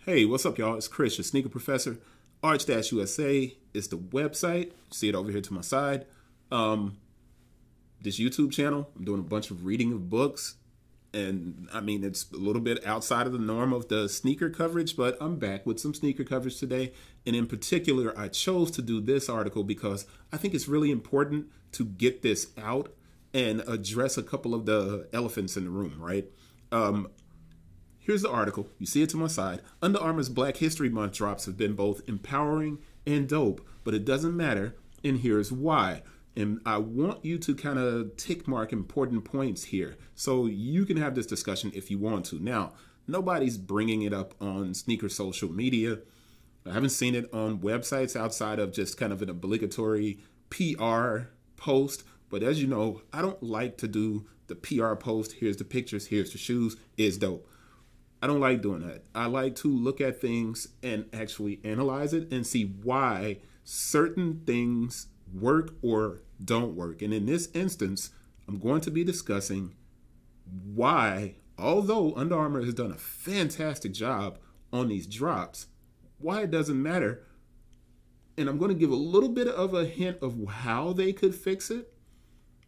Hey, what's up, y'all? It's Chris, your sneaker professor. Arch-USA is the website. See it over here to my side. This YouTube channel, I'm doing a bunch of reading of books. And I mean, it's a little bit outside of the norm of the sneaker coverage, but I'm back with some sneaker coverage today. And in particular, I chose to do this article because I think it's really important to get this out and address a couple of the elephants in the room, right? Here's the article. You see it to my side. Under Armour's Black History Month drops have been both empowering and dope, but it doesn't matter, and here's why. And I want you to kind of tick mark important points here so you can have this discussion if you want to. Now, nobody's bringing it up on sneaker social media. I haven't seen it on websites outside of just kind of an obligatory PR post. But as you know, I don't like to do the PR post. Here's the pictures. Here's the shoes. It's dope. I don't like doing that. I like to look at things and actually analyze it and see why certain things work or don't work. And in this instance, I'm going to be discussing why, although Under Armour has done a fantastic job on these drops, why it doesn't matter. And I'm going to give a little bit of a hint of how they could fix it.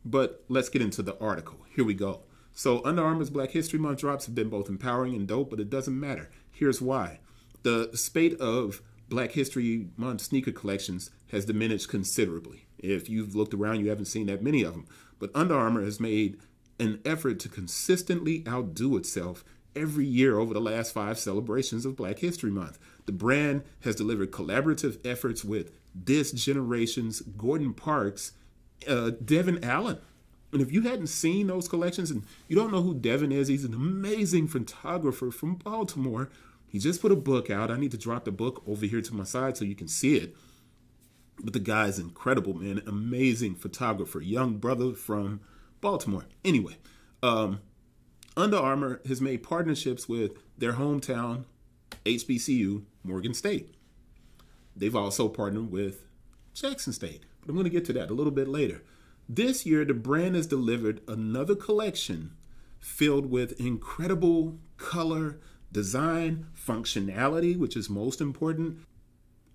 But let's get into the article. Here we go. So Under Armour's Black History Month drops have been both empowering and dope, but it doesn't matter. Here's why. The spate of Black History Month sneaker collections has diminished considerably. If you've looked around, you haven't seen that many of them. But Under Armour has made an effort to consistently outdo itself every year over the last 5 celebrations of Black History Month. The brand has delivered collaborative efforts with this generation's Gordon Parks, Devin Allen. And if you hadn't seen those collections and you don't know who Devin is, he's an amazing photographer from Baltimore. He just put a book out. I need to drop the book over here to my side so you can see it. But the guy's incredible, man. Amazing photographer, young brother from Baltimore. Anyway, Under Armour has made partnerships with their hometown HBCU, Morgan State. They've also partnered with Jackson State. But I'm going to get to that a little bit later. This year, the brand has delivered another collection filled with incredible color, design, functionality, which is most important.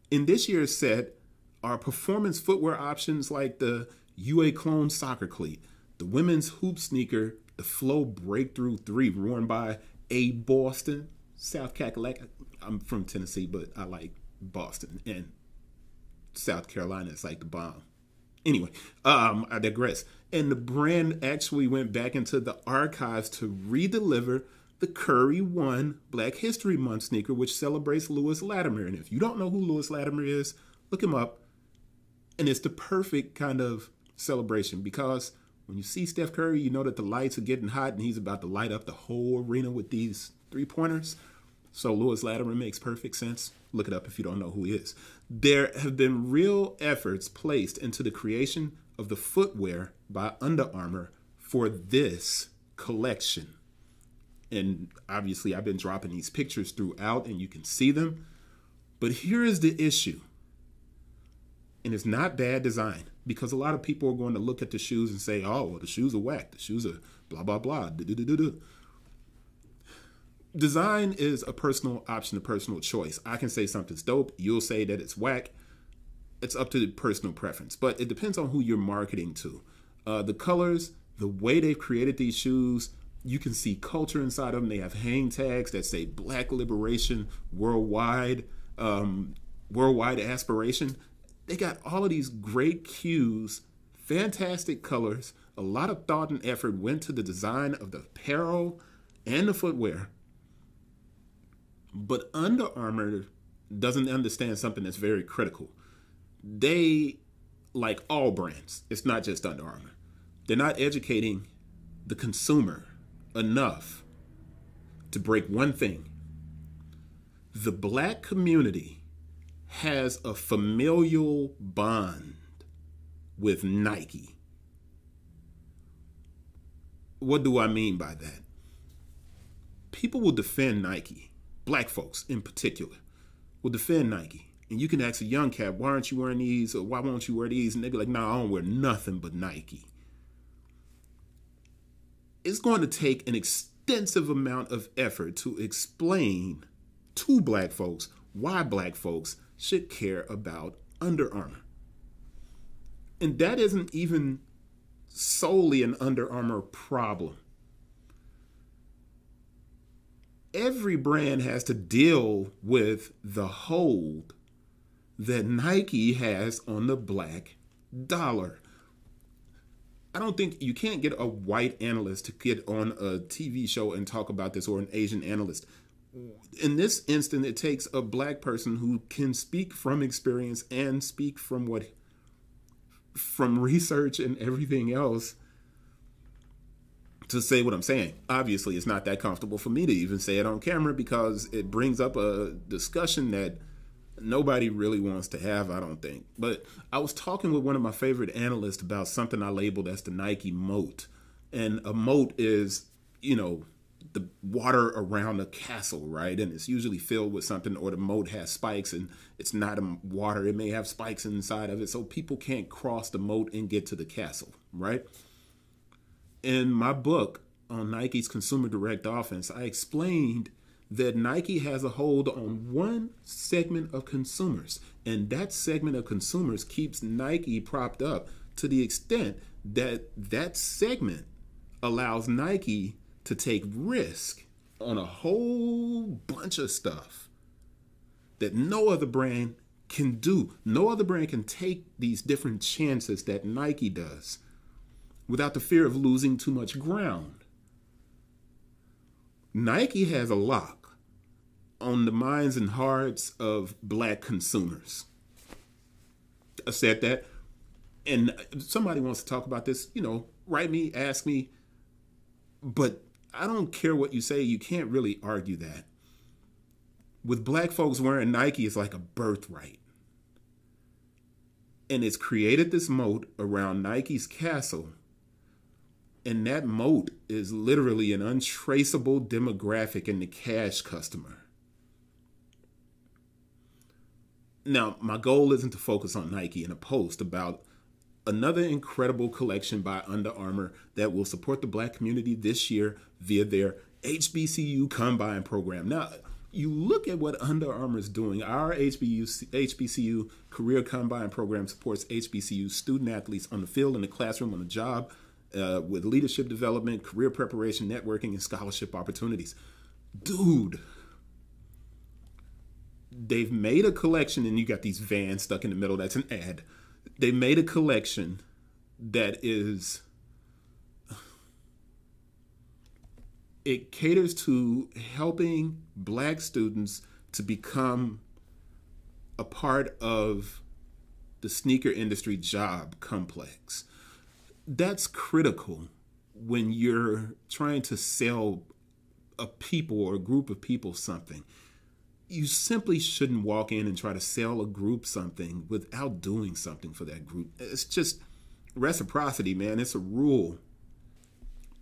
In this year's set are performance footwear options like the UA Clone soccer cleat, the women's hoop sneaker, the Flow Breakthrough 3 worn by a Boston, South Carolina. I'm from Tennessee, but I like Boston, and South Carolina is like the bomb. Anyway, I digress. And the brand actually went back into the archives to redeliver the Curry 1 Black History Month sneaker, which celebrates Lewis Latimer. And if you don't know who Lewis Latimer is, look him up. And it's the perfect kind of celebration because when you see Steph Curry, you know that the lights are getting hot and he's about to light up the whole arena with these 3-pointers. So Lewis Latimer makes perfect sense. Look it up if you don't know who he is. There have been real efforts placed into the creation of the footwear by Under Armour for this collection. And obviously I've been dropping these pictures throughout and you can see them. But here is the issue. And it's not bad design because a lot of people are going to look at the shoes and say, oh, well, the shoes are whack. The shoes are blah, blah, blah. Design is a personal option, a personal choice. I can say something's dope. You'll say that it's whack. It's up to the personal preference, but it depends on who you're marketing to. The colors, the way they've created these shoes, you can see culture inside of them. They have hang tags that say Black Liberation, Worldwide, Worldwide Aspiration. They got all of these great cues, fantastic colors. A lot of thought and effort went to the design of the apparel and the footwear. But Under Armour doesn't understand something that's very critical. They, like all brands, it's not just Under Armour, they're not educating the consumer enough to break one thing. The Black community has a familial bond with Nike. What do I mean by that? People will defend Nike. Black folks in particular will defend Nike. And you can ask a young cat, why aren't you wearing these? Or why won't you wear these? And they'd be like, no, I don't wear nothing but Nike. It's going to take an extensive amount of effort to explain to black folks why black folks should care about Under Armour. And that isn't even solely an Under Armour problem. Every brand has to deal with the hold that Nike has on the black dollar. I don't think you can't get a white analyst to get on a TV show and talk about this, or an Asian analyst. In this instant, it takes a black person who can speak from experience and speak from research and everything else to say what I'm saying. Obviously, it's not that comfortable for me to even say it on camera because it brings up a discussion that nobody really wants to have, I don't think. But I was talking with one of my favorite analysts about something I labeled as the Nike Moat. And a moat is, the water around a castle, right? And it's usually filled with something, or the moat has spikes and it's not a water. It may have spikes inside of it, so people can't cross the moat and get to the castle, right? In my book on Nike's Consumer Direct Offense, I explained that Nike has a hold on one segment of consumers, and that segment of consumers keeps Nike propped up to the extent that that segment allows Nike to take risk on a whole bunch of stuff that no other brand can do. No other brand can take these different chances that Nike does without the fear of losing too much ground. Nike has a lock on the minds and hearts of black consumers. I said that, and somebody wants to talk about this, write me, ask me, but I don't care what you say. You can't really argue that. With black folks wearing Nike, it's like a birthright. And it's created this moat around Nike's castle. And that moat is literally an untraceable demographic in the cash customer. Now, my goal isn't to focus on Nike in a post about another incredible collection by Under Armour that will support the black community this year via their HBCU Combine program. Now, you look at what Under Armour is doing. Our HBCU Career Combine program supports HBCU student athletes on the field, in the classroom, on the job, with leadership development, career preparation, networking, and scholarship opportunities. Dude, they've made a collection, and you got these vans stuck in the middle. That's an ad. They made a collection that is, it caters to helping black students to become a part of the sneaker industry job complex. That's critical when you're trying to sell a people or a group of people something. You simply shouldn't walk in and try to sell a group something without doing something for that group. It's just reciprocity, man. It's a rule.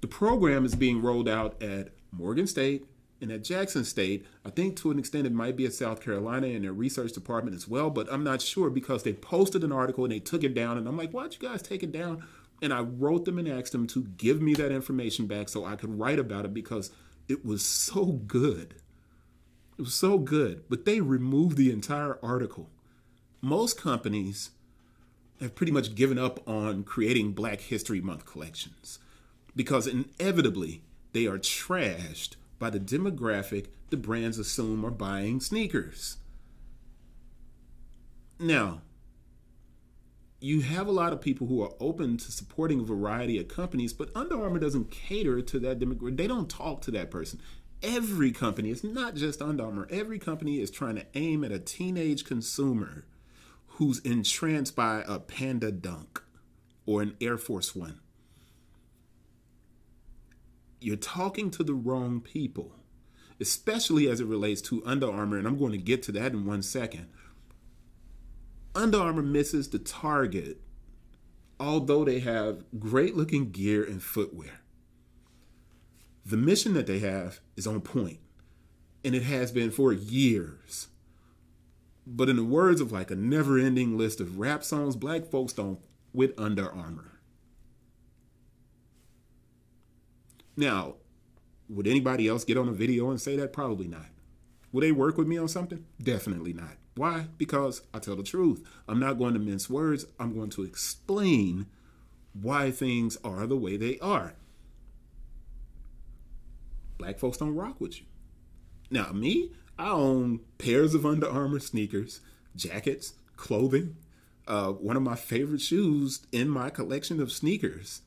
The program is being rolled out at Morgan State and at Jackson State. I think to an extent it might be at South Carolina in their research department as well, but I'm not sure because they posted an article and they took it down. And I'm like, why'd you guys take it down? And I wrote them and asked them to give me that information back so I could write about it because it was so good. It was so good, but they removed the entire article. Most companies have pretty much given up on creating Black History Month collections because inevitably they are trashed by the demographic the brands assume are buying sneakers. Now, you have a lot of people who are open to supporting a variety of companies, but Under Armour doesn't cater to that demographic. They don't talk to that person. Every company, it's not just Under Armour, every company is trying to aim at a teenage consumer who's entranced by a Panda Dunk or an Air Force One. You're talking to the wrong people, especially as it relates to Under Armour, and I'm going to get to that in 1 second. Under Armour misses the target, although they have great looking gear and footwear. The mission that they have is on point, and it has been for years. But in the words of like a never-ending list of rap songs, black folks don't with Under Armour. Now, would anybody else get on a video and say that? Probably not. Will they work with me on something? Definitely not. Why? Because I tell the truth. I'm not going to mince words. I'm going to explain why things are the way they are. Black folks don't rock with you. Now, me, I own pairs of Under Armour sneakers, jackets, clothing. One of my favorite shoes in my collection of sneakers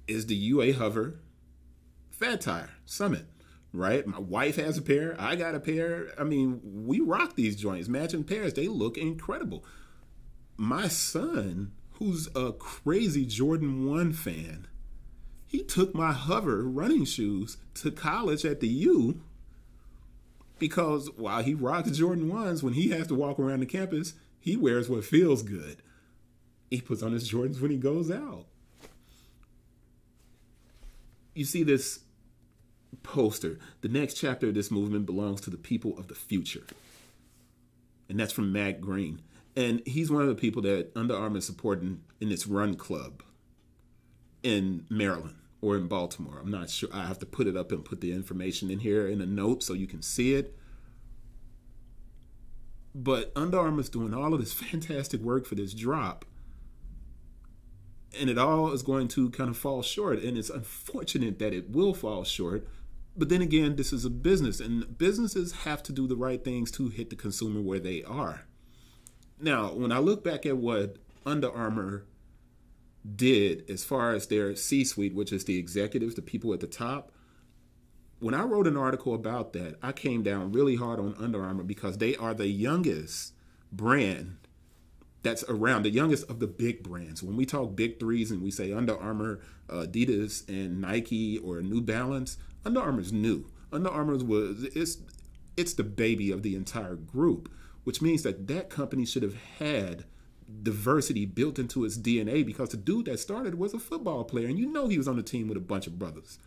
is the UA Hover Fat Tire Summit, right? My wife has a pair. I got a pair. I mean, we rock these joints. Matching pairs. They look incredible. My son, who's a crazy Jordan 1 fan, he took my Hover running shoes to college at the U because while he rocks Jordan 1s, when he has to walk around the campus, he wears what feels good. He puts on his Jordans when he goes out. You see this poster. The next chapter of this movement belongs to the people of the future. And that's from Matt Green. And he's one of the people that Under Armour is supporting in this run club in Maryland or in Baltimore. I'm not sure. I have to put it up and put the information in here in a note so you can see it. But Under Armour is doing all of this fantastic work for this drop. And it all is going to kind of fall short. And it's unfortunate that it will fall short. But then again, this is a business. And businesses have to do the right things to hit the consumer where they are. Now, when I look back at what Under Armour did as far as their C-suite, which is the executives, the people at the top, when I wrote an article about that, I came down really hard on Under Armour because they are the youngest brand that's around, the youngest of the big brands. When we talk big threes and we say Under Armour, Adidas, and Nike or New Balance, Under Armour's new. Under Armour's it's the baby of the entire group, which means that that company should have had diversity built into its DNA because the dude that started was a football player, and you know he was on the team with a bunch of brothers.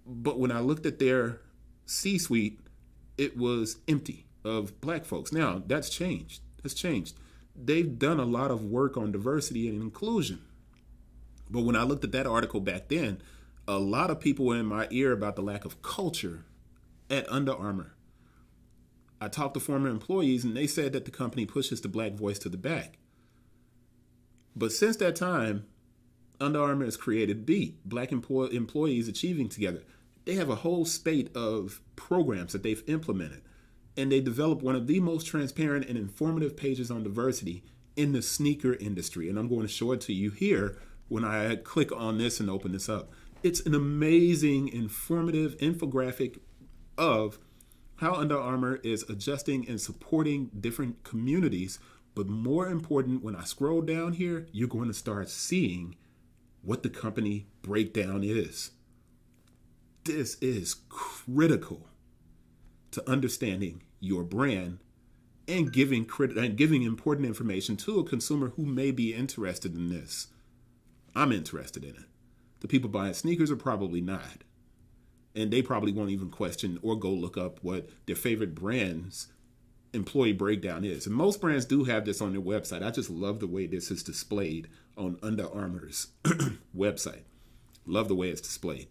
But when I looked at their C-suite, it was empty of black folks. Now, that's changed. That's changed. They've done a lot of work on diversity and inclusion. But when I looked at that article back then, a lot of people were in my ear about the lack of culture at Under Armour. I talked to former employees, and they said that the company pushes the black voice to the back. But since that time, Under Armour has created BEAT, Black Employees Achieving Together. They have a whole spate of programs that they've implemented, and they developed one of the most transparent and informative pages on diversity in the sneaker industry. And I'm going to show it to you here when I click on this and open this up. It's an amazing, informative infographic of how Under Armour is adjusting and supporting different communities. But more important, when I scroll down here, you're going to start seeing what the company breakdown is. This is critical to understanding your brand and giving important information to a consumer who may be interested in this. I'm interested in it. The people buying sneakers are probably not. And they probably won't even question or go look up what their favorite brand's employee breakdown is. And most brands do have this on their website. I just love the way this is displayed on Under Armour's website. Love the way it's displayed,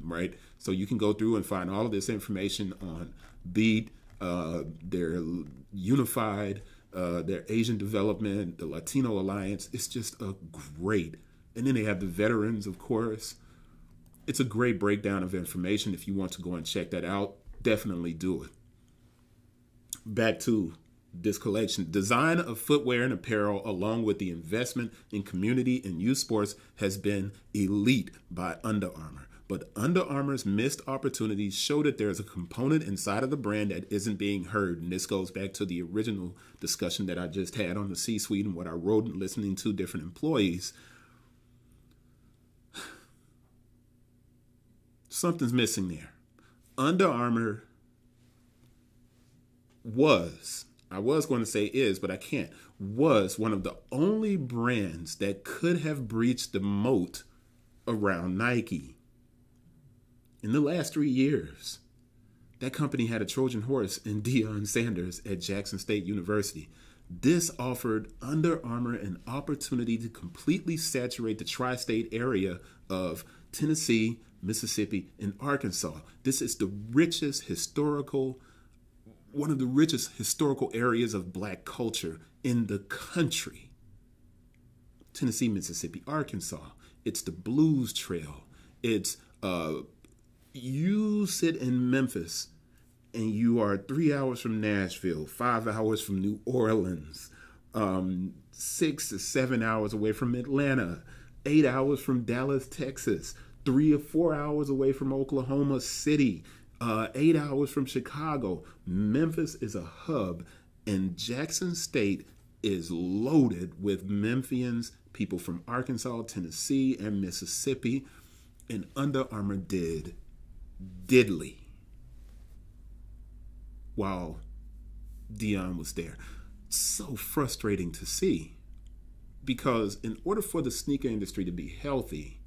right? So you can go through and find all of this information on BEAT, their Unified, their Asian Development, the Latino Alliance. It's just a great. And then they have the veterans, of course. It's a great breakdown of information. If you want to go and check that out, definitely do it. Back to this collection. Design of footwear and apparel, along with the investment in community and youth sports, has been elite by Under Armour. But Under Armour's missed opportunities show that there's a component inside of the brand that isn't being heard. And this goes back to the original discussion that I just had on the C-suite and what I wrote and listening to different employees. Something's missing there. Under Armour I was going to say is, but I can't, was one of the only brands that could have breached the moat around Nike. In the last 3 years, that company had a Trojan horse in Deion Sanders at Jackson State University. This offered Under Armour an opportunity to completely saturate the tri-state area of Tennessee, Mississippi, and Arkansas. This is the richest historical one of the richest historical areas of black culture in the country. Tennessee, Mississippi, Arkansas. It's the Blues Trail. It's you sit in Memphis and you are 3 hours from Nashville, 5 hours from New Orleans, 6 to 7 hours away from Atlanta, 8 hours from Dallas, Texas, 3 or 4 hours away from Oklahoma City, 8 hours from Chicago. Memphis is a hub, and Jackson State is loaded with Memphians, people from Arkansas, Tennessee, and Mississippi. And Under Armour did diddly while Dion was there. So frustrating to see, because in order for the sneaker industry to be healthy,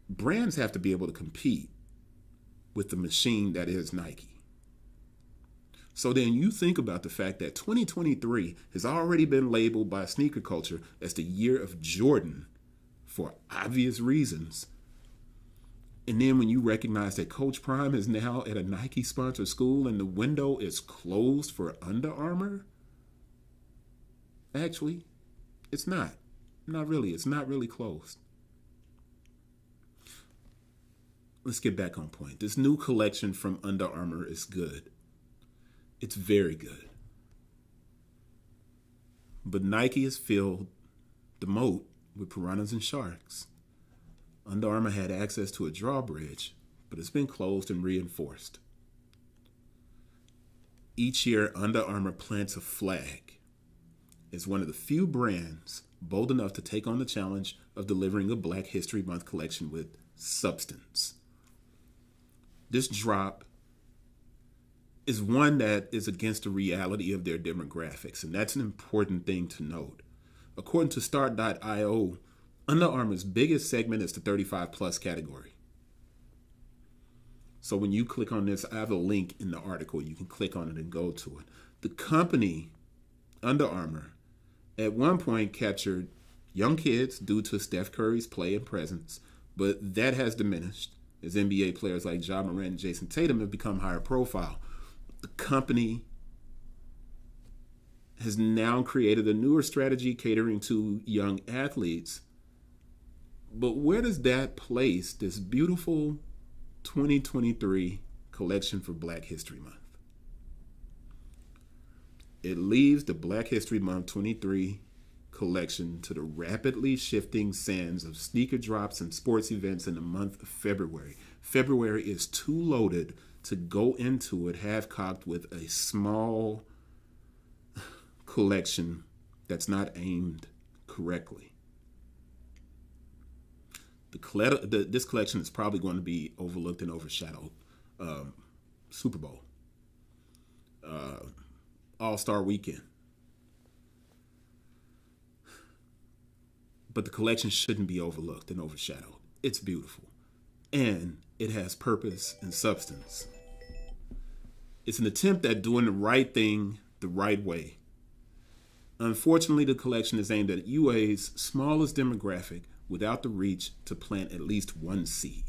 brands have to be able to compete with the machine that is Nike. So then you think about the fact that 2023 has already been labeled by sneaker culture as the year of Jordan for obvious reasons. And then when you recognize that Coach Prime is now at a Nike sponsored school and the window is closed for Under Armour, actually, it's not. Not really. It's not really closed. Let's get back on point. This new collection from Under Armour is good. It's very good. But Nike has filled the moat with piranhas and sharks. Under Armour had access to a drawbridge, but it's been closed and reinforced. Each year, Under Armour plants a flag as one of the few brands bold enough to take on the challenge of delivering a Black History Month collection with substance. This drop is one that is against the reality of their demographics, and that's an important thing to note. According to Start.io, Under Armour's biggest segment is the 35 plus category. So when you click on this, I have a link in the article. You can click on it and go to it. The company, Under Armour, at one point captured young kids due to Steph Curry's play and presence, but that has diminished as NBA players like Ja Morant and Jason Tatum have become higher profile. The company has now created a newer strategy catering to young athletes. But where does that place this beautiful 2023 collection for Black History Month? It leaves the Black History Month 23 collection to the rapidly shifting sands of sneaker drops and sports events in the month of February. February is too loaded to go into it half-cocked with a small collection that's not aimed correctly. This collection is probably going to be overlooked and overshadowed. Super Bowl, All-Star Weekend. But the collection shouldn't be overlooked and overshadowed. It's beautiful. And it has purpose and substance. It's an attempt at doing the right thing the right way. Unfortunately, the collection is aimed at UA's smallest demographic without the reach to plant at least one seed.